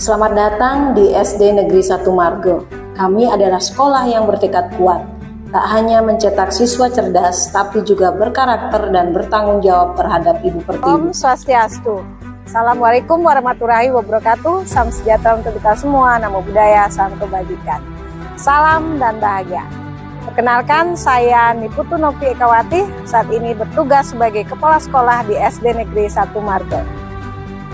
Selamat datang di SD Negeri 1 Margo. Kami adalah sekolah yang bertekad kuat, tak hanya mencetak siswa cerdas, tapi juga berkarakter dan bertanggung jawab terhadap Ibu Pertiwi. Om Swastiastu. Assalamualaikum warahmatullahi wabarakatuh. Salam sejahtera untuk kita semua. Namo Buddhaya, salam kebajikan. Salam dan bahagia. Perkenalkan, saya Niputu Novi Ekawati, saat ini bertugas sebagai Kepala Sekolah di SD Negeri 1 Margo.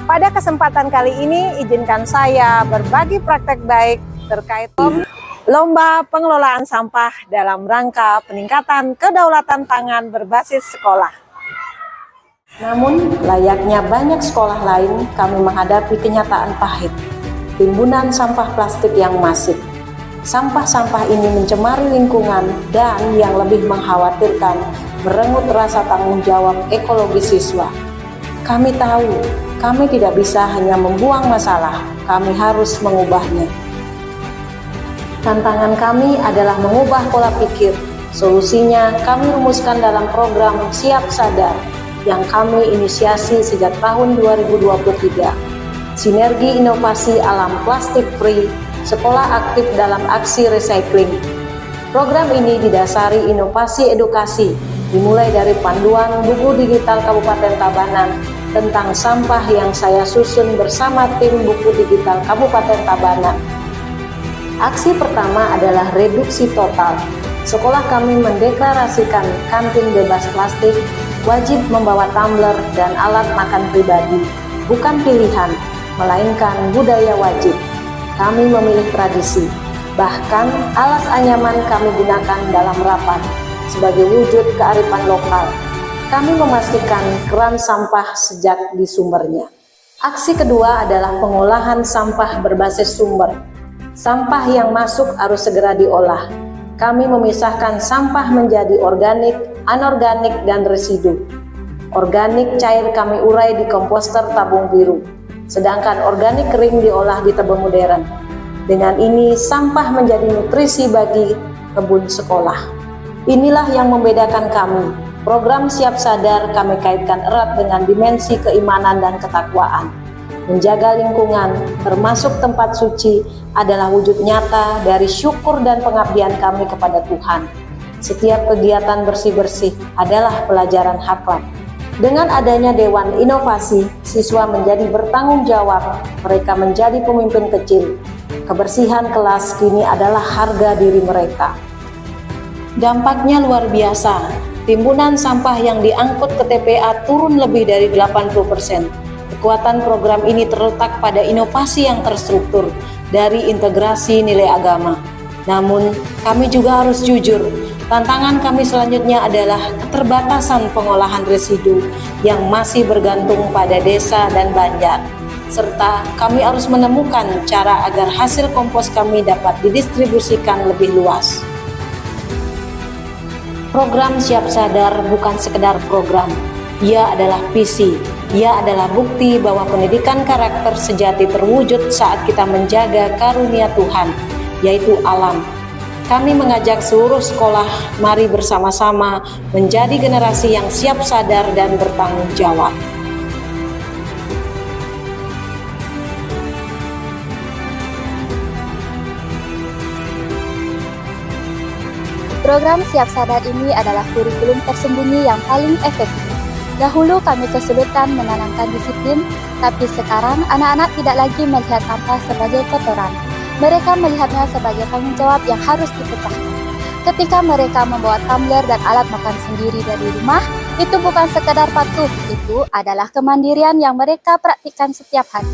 Pada kesempatan kali ini, izinkan saya berbagi praktek baik terkait lomba pengelolaan sampah dalam rangka peningkatan kedaulatan pangan berbasis sekolah. Namun, layaknya banyak sekolah lain, kami menghadapi kenyataan pahit, timbunan sampah plastik yang masif. Sampah-sampah ini mencemari lingkungan dan yang lebih mengkhawatirkan, merenggut rasa tanggung jawab ekologi siswa. Kami tahu, kami tidak bisa hanya membuang masalah, kami harus mengubahnya. Tantangan kami adalah mengubah pola pikir. Solusinya kami rumuskan dalam program Siap Sadar yang kami inisiasi sejak tahun 2023. Sinergi Inovasi Alam Plastik Free, Sekolah Aktif dalam Aksi Recycling. Program ini didasari inovasi edukasi, dimulai dari panduan buku digital Kabupaten Tabanan tentang sampah yang saya susun bersama tim buku digital Kabupaten Tabanan. Aksi pertama adalah reduksi total. Sekolah kami mendeklarasikan kantin bebas plastik, wajib membawa tumbler dan alat makan pribadi, bukan pilihan, melainkan budaya wajib. Kami memilih tradisi, bahkan alas anyaman kami gunakan dalam rapat sebagai wujud kearifan lokal. Kami memastikan keran sampah sejak di sumbernya. Aksi kedua adalah pengolahan sampah berbasis sumber. Sampah yang masuk harus segera diolah. Kami memisahkan sampah menjadi organik, anorganik, dan residu. Organik cair kami urai di komposter tabung biru, sedangkan organik kering diolah di tebing modern. Dengan ini, sampah menjadi nutrisi bagi kebun sekolah. Inilah yang membedakan kami. Program Siap Sadar kami kaitkan erat dengan dimensi keimanan dan ketakwaan. Menjaga lingkungan, termasuk tempat suci, adalah wujud nyata dari syukur dan pengabdian kami kepada Tuhan. Setiap kegiatan bersih-bersih adalah pelajaran akhlak. Dengan adanya Dewan Inovasi, siswa menjadi bertanggung jawab, mereka menjadi pemimpin kecil. Kebersihan kelas kini adalah harga diri mereka. Dampaknya luar biasa, timbunan sampah yang diangkut ke TPA turun lebih dari 80%. Kekuatan program ini terletak pada inovasi yang terstruktur dari integrasi nilai agama. Namun, kami juga harus jujur. Tantangan kami selanjutnya adalah keterbatasan pengolahan residu yang masih bergantung pada desa dan banjar, serta kami harus menemukan cara agar hasil kompos kami dapat didistribusikan lebih luas. Program Siap Sadar bukan sekedar program, ia adalah visi, ia adalah bukti bahwa pendidikan karakter sejati terwujud saat kita menjaga karunia Tuhan, yaitu alam. Kami mengajak seluruh sekolah, mari bersama-sama menjadi generasi yang siap sadar dan bertanggung jawab. Program Siap Sadar ini adalah kurikulum tersembunyi yang paling efektif. Dahulu kami kesulitan menanamkan disiplin, tapi sekarang anak-anak tidak lagi melihat sampah sebagai kotoran. Mereka melihatnya sebagai tanggung jawab yang harus dipecahkan. Ketika mereka membawa tumbler dan alat makan sendiri dari rumah, itu bukan sekadar patuh, itu adalah kemandirian yang mereka praktikkan setiap hari.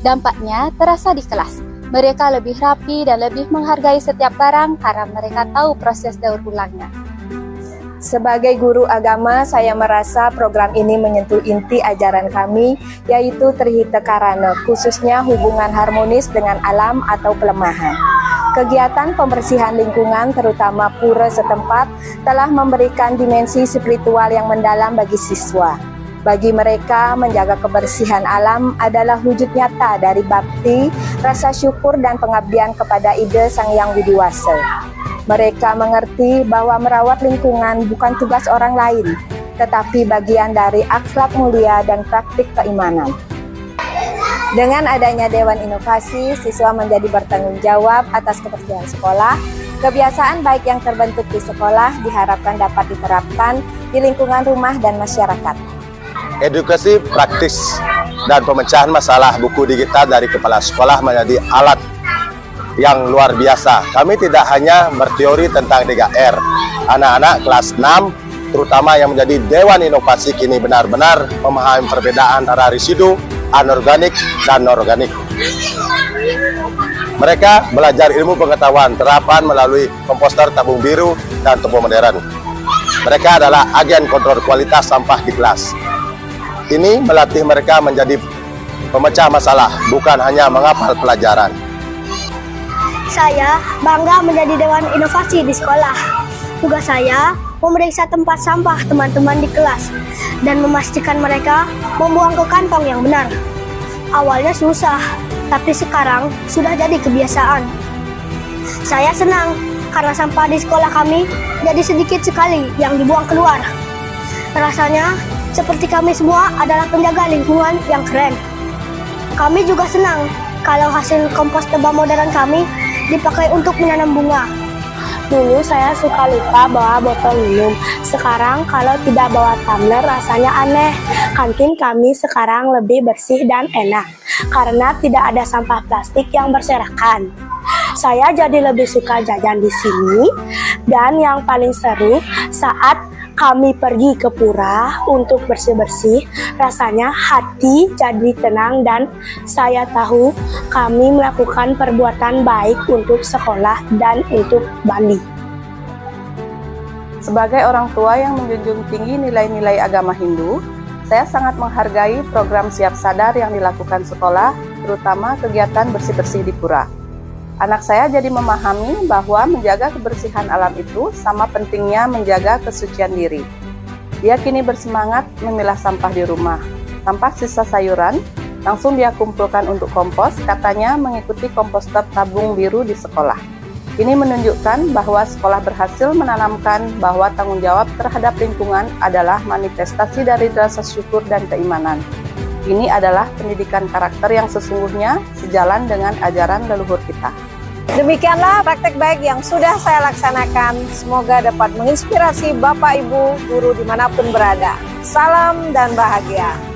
Dampaknya terasa di kelas. Mereka lebih rapi dan lebih menghargai setiap barang karena mereka tahu proses daur ulangnya. Sebagai guru agama, saya merasa program ini menyentuh inti ajaran kami, yaitu Trihita Karana, khususnya hubungan harmonis dengan alam atau pelemahan. Kegiatan pembersihan lingkungan, terutama pura setempat, telah memberikan dimensi spiritual yang mendalam bagi siswa. Bagi mereka, menjaga kebersihan alam adalah wujud nyata dari bakti, rasa syukur dan pengabdian kepada ide Sang Hyang Widiwasa. Mereka mengerti bahwa merawat lingkungan bukan tugas orang lain, tetapi bagian dari akhlak mulia dan praktik keimanan. Dengan adanya Dewan Inovasi, siswa menjadi bertanggung jawab atas kebersihan sekolah. Kebiasaan baik yang terbentuk di sekolah diharapkan dapat diterapkan di lingkungan rumah dan masyarakat. Edukasi praktis dan pemecahan masalah buku digital dari kepala sekolah menjadi alat yang luar biasa. Kami tidak hanya berteori tentang 3R. Anak-anak kelas 6, terutama yang menjadi Dewan Inovasi, kini benar-benar memahami perbedaan antara residu, anorganik, dan non-organik. Mereka belajar ilmu pengetahuan terapan melalui komposter tabung biru dan turbo modern. Mereka adalah agen kontrol kualitas sampah di kelas. Ini melatih mereka menjadi pemecah masalah, bukan hanya menghafal pelajaran. Saya bangga menjadi Dewan Inovasi di sekolah. Tugas saya memeriksa tempat sampah teman-teman di kelas dan memastikan mereka membuang ke kantong yang benar. Awalnya susah, tapi sekarang sudah jadi kebiasaan. Saya senang karena sampah di sekolah kami jadi sedikit sekali yang dibuang keluar. Rasanya seperti kami semua adalah penjaga lingkungan yang keren. Kami juga senang kalau hasil kompos tebal modern kami dipakai untuk menanam bunga. Dulu saya suka lupa bawa botol minum. Sekarang kalau tidak bawa tumbler rasanya aneh. Kantin kami sekarang lebih bersih dan enak karena tidak ada sampah plastik yang berserakan. Saya jadi lebih suka jajan di sini, dan yang paling seru saat kami pergi ke pura untuk bersih-bersih, rasanya hati jadi tenang dan saya tahu kami melakukan perbuatan baik untuk sekolah dan untuk Bali. Sebagai orang tua yang menjunjung tinggi nilai-nilai agama Hindu, saya sangat menghargai program Siap Sadar yang dilakukan sekolah, terutama kegiatan bersih-bersih di pura. Anak saya jadi memahami bahwa menjaga kebersihan alam itu sama pentingnya menjaga kesucian diri. Dia kini bersemangat memilah sampah di rumah. Sampah sisa sayuran langsung dia kumpulkan untuk kompos, katanya mengikuti komposter tabung biru di sekolah. Ini menunjukkan bahwa sekolah berhasil menanamkan bahwa tanggung jawab terhadap lingkungan adalah manifestasi dari rasa syukur dan keimanan. Ini adalah pendidikan karakter yang sesungguhnya sejalan dengan ajaran leluhur kita. Demikianlah praktek baik yang sudah saya laksanakan. Semoga dapat menginspirasi Bapak Ibu guru dimanapun berada. Salam dan bahagia.